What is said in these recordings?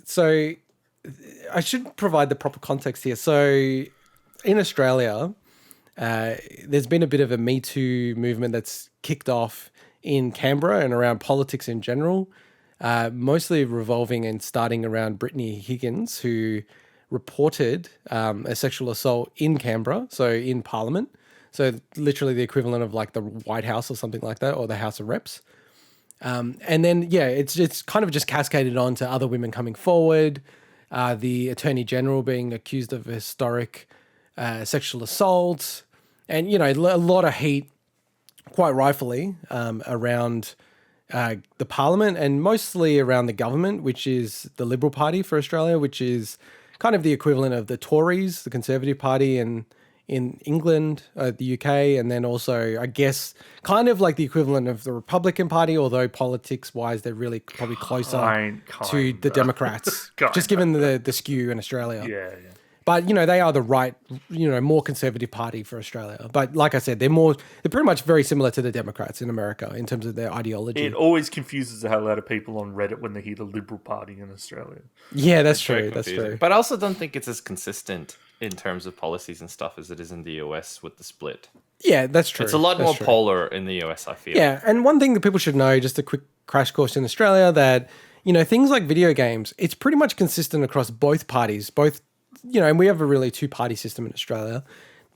So I should provide the proper context here. So in Australia, there's been a bit of a Me Too movement that's kicked off in Canberra and around politics in general, mostly revolving and starting around Brittany Higgins, who reported a sexual assault in Canberra, so in Parliament. So literally the equivalent of like the White House or something like that, or the House of Reps. And then, yeah, it's kind of just cascaded on to other women coming forward, the Attorney General being accused of historic sexual assault, and, you know, a lot of heat, quite rightfully, around the Parliament and mostly around the government, which is the Liberal Party for Australia, which is kind of the equivalent of the Tories, the Conservative Party, and in England, the UK, and then also, I guess, kind of like the equivalent of the Republican Party, although politics-wise, they're really probably closer to the Democrats, just given the skew in Australia. Yeah. But, you know, they are the right, you know, more conservative party for Australia. But like I said, they're pretty much very similar to the Democrats in America in terms of their ideology. It always confuses the hell out of people on Reddit when they hear the Liberal Party in Australia. Yeah, that's true. That's true. But I also don't think it's as consistent in terms of policies and stuff as it is in the US with the split. Yeah, that's true. It's a lot more polar in the US, I feel. Yeah, and one thing that people should know, just a quick crash course in Australia, that, you know, things like video games, it's pretty much consistent across both parties, you know, and we have a really two-party system in Australia.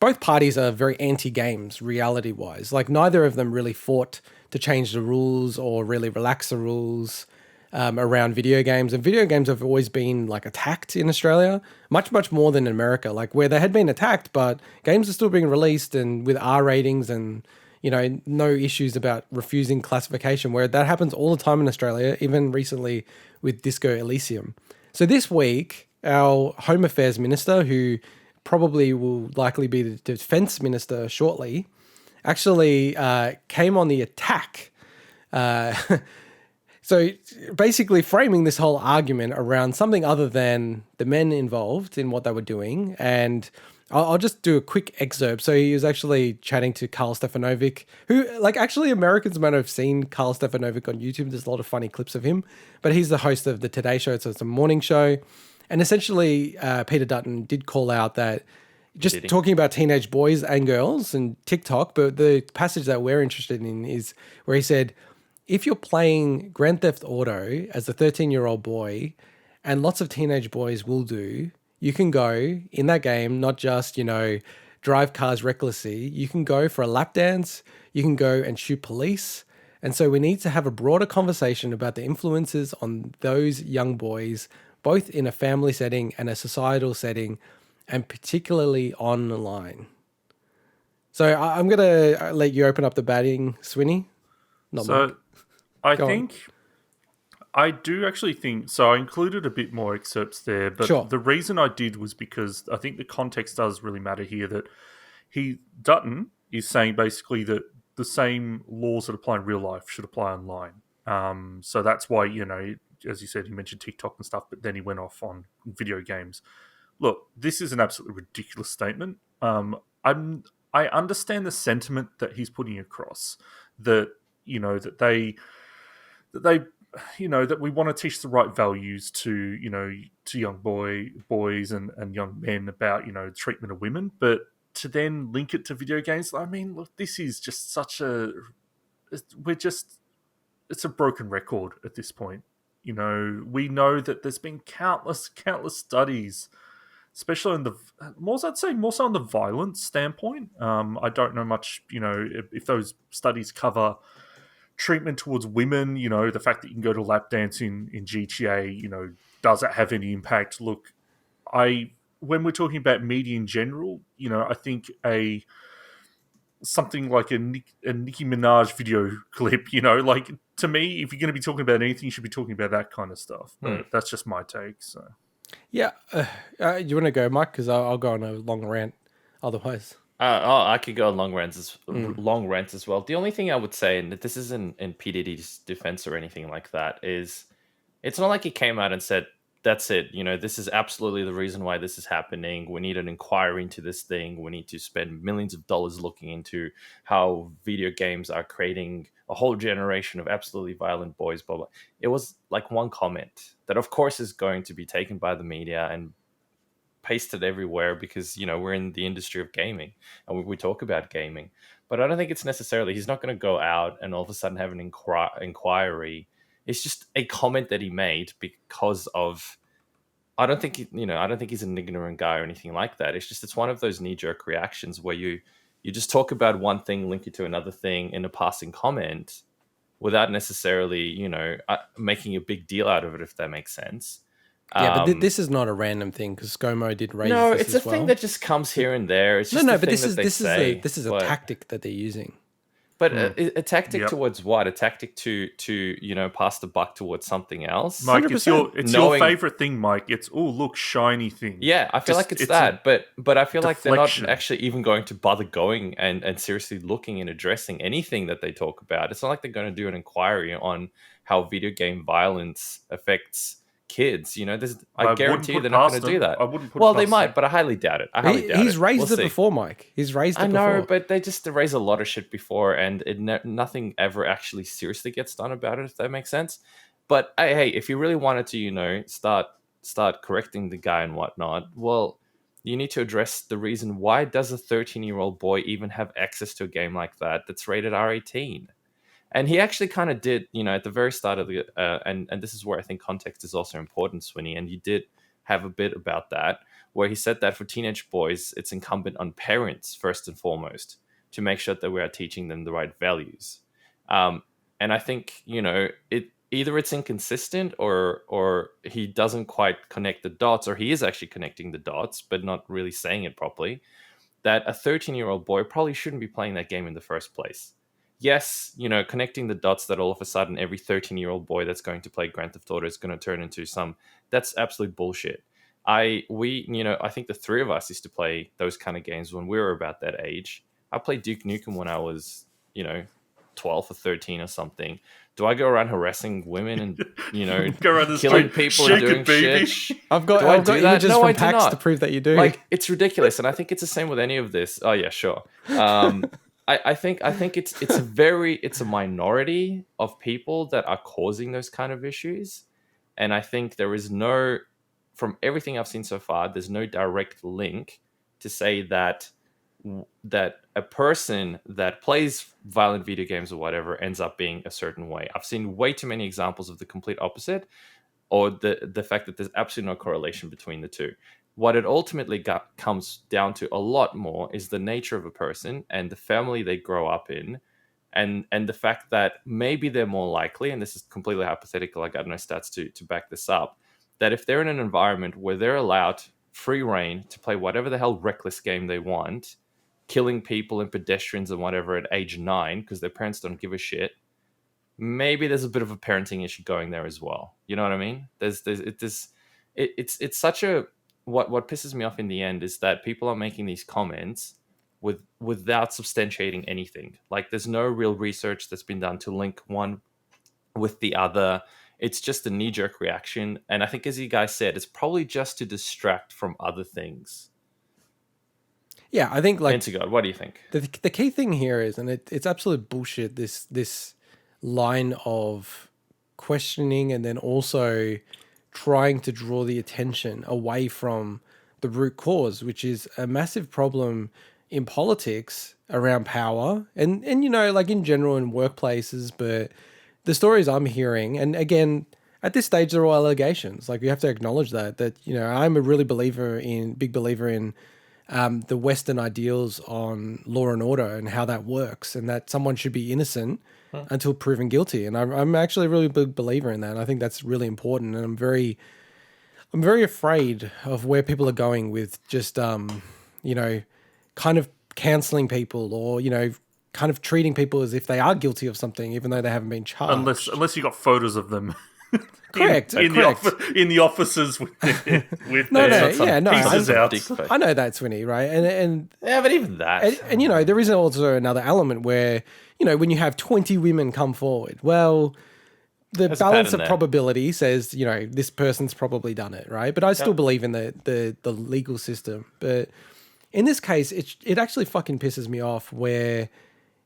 Both parties are very anti-games, reality-wise. Like, neither of them really fought to change the rules or really relax the rules around video games. And video games have always been, like, attacked in Australia, much, much more than in America, like, where they had been attacked, but games are still being released and with R ratings and, you know, no issues about refusing classification, where that happens all the time in Australia, even recently with Disco Elysium. So this week, our Home Affairs Minister, who probably will likely be the Defence Minister shortly, actually came on the attack. So basically framing this whole argument around something other than the men involved in what they were doing. And I'll just do a quick excerpt. So he was actually chatting to Karl Stefanovic, who, like, actually Americans might have seen Karl Stefanovic on YouTube. There's a lot of funny clips of him, but he's the host of the Today Show. So it's a morning show. And essentially, Peter Dutton did call out that just talking about teenage boys and girls and TikTok, but the passage that we're interested in is where he said, if you're playing Grand Theft Auto as a 13-year-old boy, and lots of teenage boys will do, you can go in that game, not just, you know, drive cars recklessly. You can go for a lap dance. You can go and shoot police. And so we need to have a broader conversation about the influences on those young boys, both in a family setting and a societal setting, and particularly online. So I'm going to let you open up the batting, Swinny. I do actually think, so I included a bit more excerpts there, but the reason I did was because I think the context does really matter here, that Dutton is saying basically that the same laws that apply in real life should apply online. So that's why, you know, as you said, he mentioned TikTok and stuff, but then he went off on video games. Look, this is an absolutely ridiculous statement. I understand the sentiment that he's putting across, that, you know, that they, you know, that we want to teach the right values to, you know, to young boys and young men about, you know, treatment of women, but to then link it to video games, I mean, look, this is just it's a broken record at this point. You know, we know that there's been countless studies, especially more so on the violence standpoint. I don't know much, you know, if those studies cover treatment towards women, you know, the fact that you can go to lap dance in GTA, you know, does it have any impact? Look, when we're talking about media in general, you know, I think something like a Nicki Minaj video clip, you know, like, to me, if you're going to be talking about anything, you should be talking about that kind of stuff. But that's just my take. So, yeah, you want to go, Mike? Because I'll go on a long rant. Otherwise, I could go on long rants as well. The only thing I would say, and this isn't in P Diddy's defense or anything like that, is it's not like he came out and said that's it. You know, this is absolutely the reason why this is happening. We need an inquiry into this thing. We need to spend millions of dollars looking into how video games are creating a whole generation of absolutely violent boys, blah, blah. It was like one comment that, of course, is going to be taken by the media and pasted everywhere because, you know, we're in the industry of gaming and we talk about gaming. But I don't think it's necessarily, he's not going to go out and all of a sudden have an inquiry. It's just a comment that he made because of, I don't think he's an ignorant guy or anything like that. It's just, it's one of those knee-jerk reactions where you just talk about one thing, link it to another thing in a passing comment without necessarily, you know, making a big deal out of it, if that makes sense. Yeah, but this is not a random thing because ScoMo did raise this as well. No, it's a thing that just comes here and there. It's just but this is a tactic that they're using. But a tactic towards what? A tactic to you know, pass the buck towards something else? Mike, 100%. it's your favorite thing, Mike. It's, oh, look, shiny thing. Yeah, I feel like it's that. But I feel like they're not actually even going to bother going and seriously looking and addressing anything that they talk about. It's not like they're going to do an inquiry on how video game violence affects kids. You know, I guarantee they're not going to do that. I wouldn't put well, they might, but I highly doubt it. He's raised it before, Mike. He's raised it before. I know, but they raise a lot of shit before, and nothing ever actually seriously gets done about it, if that makes sense. But hey, if you really wanted to, you know, start correcting the guy and whatnot, well, you need to address the reason why does a 13-year-old boy even have access to a game like that that's rated R18? And he actually kind of did, you know, at the very start of the, and this is where I think context is also important, Swinny, and you did have a bit about that, where he said that for teenage boys, it's incumbent on parents, first and foremost, to make sure that we are teaching them the right values. And I think, you know, either it's inconsistent or he doesn't quite connect the dots, or he is actually connecting the dots, but not really saying it properly, that a 13-year-old boy probably shouldn't be playing that game in the first place. Yes, you know, connecting the dots that all of a sudden every 13-year-old boy that's going to play Grand Theft Auto is going to turn into that's absolute bullshit. I think the three of us used to play those kind of games when we were about that age. I played Duke Nukem when I was, you know, 12 or 13 or something. Do I go around harassing women and, you know, killing people and doing shit? I've got images from PAX to prove that you do. Like, it's ridiculous, and I think it's the same with any of this. Oh yeah, sure. I think it's a minority of people that are causing those kind of issues, and I think there is no, from everything I've seen so far, there's no direct link to say that a person that plays violent video games or whatever ends up being a certain way. I've seen way too many examples of the complete opposite, or the fact that there's absolutely no correlation between the two. What it ultimately comes down to a lot more is the nature of a person and the family they grow up in, and the fact that maybe they're more likely, and this is completely hypothetical, I got no stats to back this up, that if they're in an environment where they're allowed free reign to play whatever the hell reckless game they want, killing people and pedestrians and whatever at age 9 because their parents don't give a shit, maybe there's a bit of a parenting issue going there as well. You know what I mean? It's such a, what pisses me off in the end is that people are making these comments without substantiating anything. Like, there's no real research that's been done to link one with the other. It's just a knee-jerk reaction, and I think, as you guys said, it's probably just to distract from other things. Yeah, I think, like, God, what do you think? The key thing here is, and it's absolute bullshit, this line of questioning and then also trying to draw the attention away from the root cause, which is a massive problem in politics around power and you know, like in general in workplaces. But the stories I'm hearing, and again, at this stage, they're all allegations. Like, we have to acknowledge that, you know, I'm a really big believer in the Western ideals on law and order and how that works, and that someone should be innocent until proven guilty. And I'm actually a really big believer in that. And I think that's really important. And I'm very afraid of where people are going with just, you know, kind of cancelling people, or, you know, kind of treating people as if they are guilty of something, even though they haven't been charged. Unless you got photos of them. Correct. In the offices with pieces out. I know that's Winnie, right? And yeah, but even that, and you know, there is also another element where, you know, when you have 20 women come forward, well, the There's a balance pattern of there. probability says, you know, this person's probably done it, right? But I still believe in the legal system. But in this case, it actually fucking pisses me off where,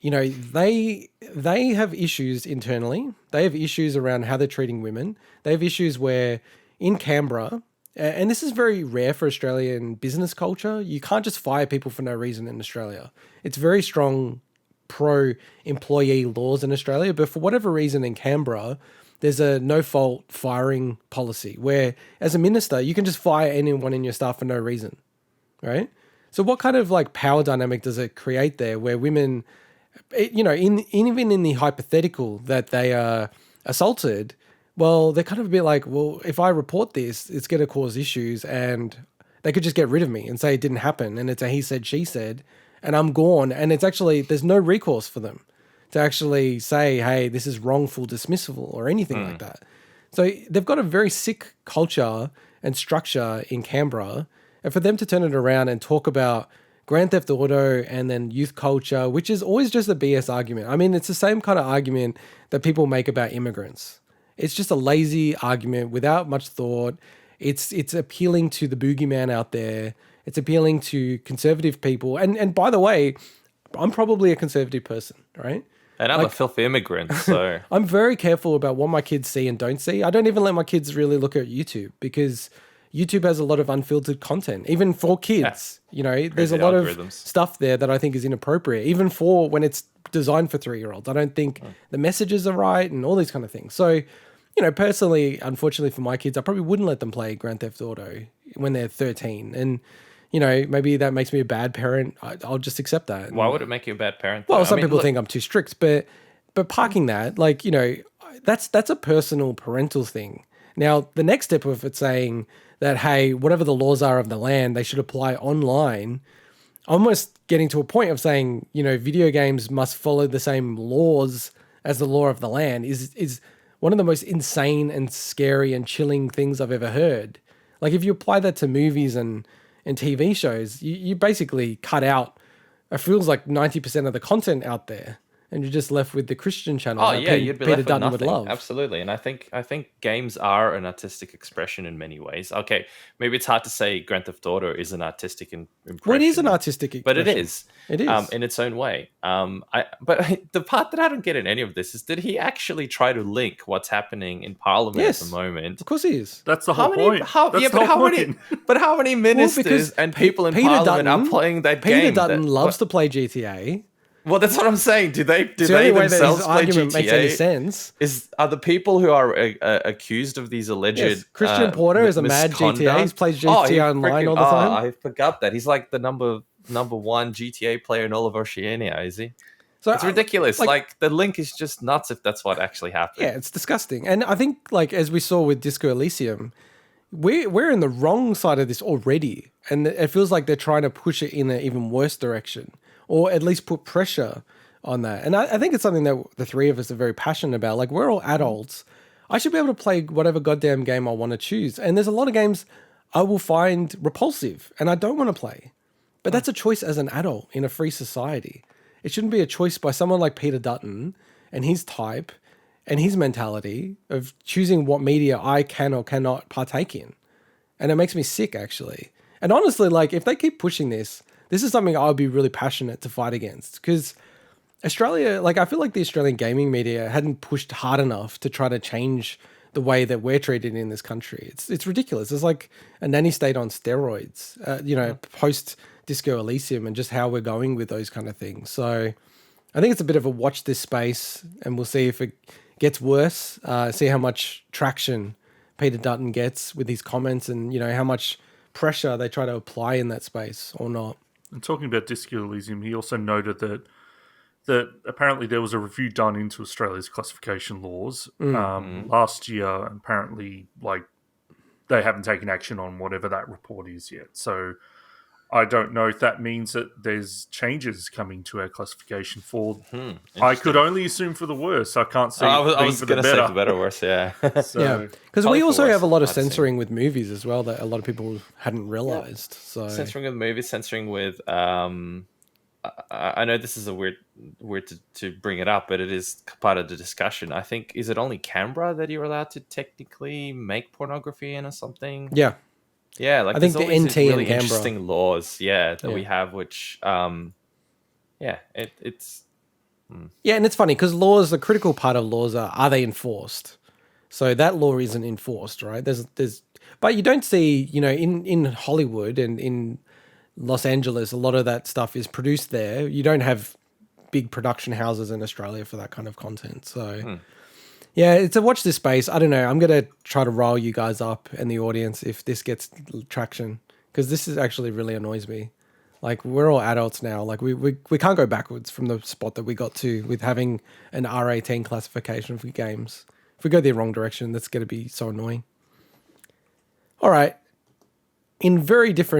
you know, they have issues internally. They have issues around how they're treating women. They have issues where in Canberra, and this is very rare for Australian business culture, you can't just fire people for no reason in Australia. It's very strong pro-employee laws in Australia, but for whatever reason in Canberra, there's a no-fault firing policy where, as a minister, you can just fire anyone in your staff for no reason, right? So what kind of like power dynamic does it create there where women, you know, even in the hypothetical that they are assaulted, well, they're kind of a bit like, well, if I report this, it's going to cause issues, and they could just get rid of me and say it didn't happen, and it's a he said, she said, and I'm gone. And it's actually, there's no recourse for them to actually say, hey, this is wrongful dismissal or anything like that. So they've got a very sick culture and structure in Canberra. And for them to turn it around and talk about Grand Theft Auto and then youth culture, which is always just a BS argument. I mean, it's the same kind of argument that people make about immigrants. It's just a lazy argument without much thought. It's appealing to the boogeyman out there. It's appealing to conservative people. And by the way, I'm probably a conservative person, right? And I'm a filthy immigrant, so... I'm very careful about what my kids see and don't see. I don't even let my kids really look at YouTube because YouTube has a lot of unfiltered content, even for kids. Yeah. You know, there's a lot of stuff there that I think is inappropriate, even for when it's designed for 3-year-olds. I don't think the messages are right and all these kind of things. So, you know, personally, unfortunately for my kids, I probably wouldn't let them play Grand Theft Auto when they're 13. And, you know, maybe that makes me a bad parent. I'll just accept that. Why would it make you a bad parent? Well, some people think I'm too strict, but parking that, like, you know, that's a personal parental thing. Now, the next step of it saying that, hey, whatever the laws are of the land, they should apply online, almost getting to a point of saying, you know, video games must follow the same laws as the law of the land is one of the most insane and scary and chilling things I've ever heard. Like, if you apply that to movies and TV shows, you basically cut out, it feels like 90% of the content out there, and you're just left with the Christian channel. Oh yeah, you'd be left with Dutton nothing. Would love. Absolutely, and I think games are an artistic expression in many ways. Okay, maybe it's hard to say Grand Theft Auto is an artistic impression. Well, it is an artistic expression. But it is. It is. In its own way. But the part that I don't get in any of this is, did he actually try to link what's happening in Parliament at the moment? Of course he is. That's the whole point. How many ministers and people in Parliament are playing that game? Peter Dutton loves to play GTA. Well, that's what I'm saying. Do they the only way themselves that his play argument GTA? Makes any sense? Are the people who are accused of these alleged Christian Porter is a mad GTA. He plays GTA online all the time. I forgot that. He's like the number one GTA player in all of Oceania, is he? So it's ridiculous. Like the link is just nuts if that's what actually happened. Yeah, it's disgusting. And I think, like, as we saw with Disco Elysium, we're in the wrong side of this already. And it feels like they're trying to push it in an even worse direction, or at least put pressure on that. And I think it's something that the three of us are very passionate about. Like, we're all adults. I should be able to play whatever goddamn game I want to choose. And there's a lot of games I will find repulsive and I don't want to play. But that's a choice as an adult in a free society. It shouldn't be a choice by someone like Peter Dutton and his type and his mentality of choosing what media I can or cannot partake in. And it makes me sick, actually. And honestly, like, if they keep pushing this is something I would be really passionate to fight against, because Australia, like, I feel like the Australian gaming media hadn't pushed hard enough to try to change the way that we're treated in this country. It's ridiculous. It's like a nanny state on steroids, post Disco Elysium, and just how we're going with those kind of things. So I think it's a bit of a watch this space, and we'll see if it gets worse, see how much traction Peter Dutton gets with his comments, and, you know, how much pressure they try to apply in that space or not. And talking about Disco Elysium, he also noted that apparently there was a review done into Australia's classification laws last year. Apparently, like, they haven't taken action on whatever that report is yet. So I don't know if that means that there's changes coming to our classification for. I could only assume for the worse. I can't see. I was going to say for better or worse. Yeah. Yeah, because we also have a lot of censoring with movies as well that a lot of people hadn't realized. So censoring with movies, censoring with I know this is a weird to bring it up, but it is part of the discussion. I think, is it only Canberra that you're allowed to technically make pornography in or something? Yeah. Yeah, like I there's think the all these NT in really Canberra. interesting laws, that Yeah. we have, which, it's. Yeah, and it's funny because laws, the critical part of laws are they enforced? So that law isn't enforced, right? But you don't see, in Hollywood and in Los Angeles, a lot of that stuff is produced there. You don't have big production houses in Australia for that kind of content. So, yeah, it's a watch this space. I don't know. I'm going to try to rile you guys up and the audience if this gets traction, because this is actually really annoys me. Like, we're all adults now. Like, we can't go backwards from the spot that we got to with having an R18 classification for games. If we go the wrong direction, that's going to be so annoying. All right. In very different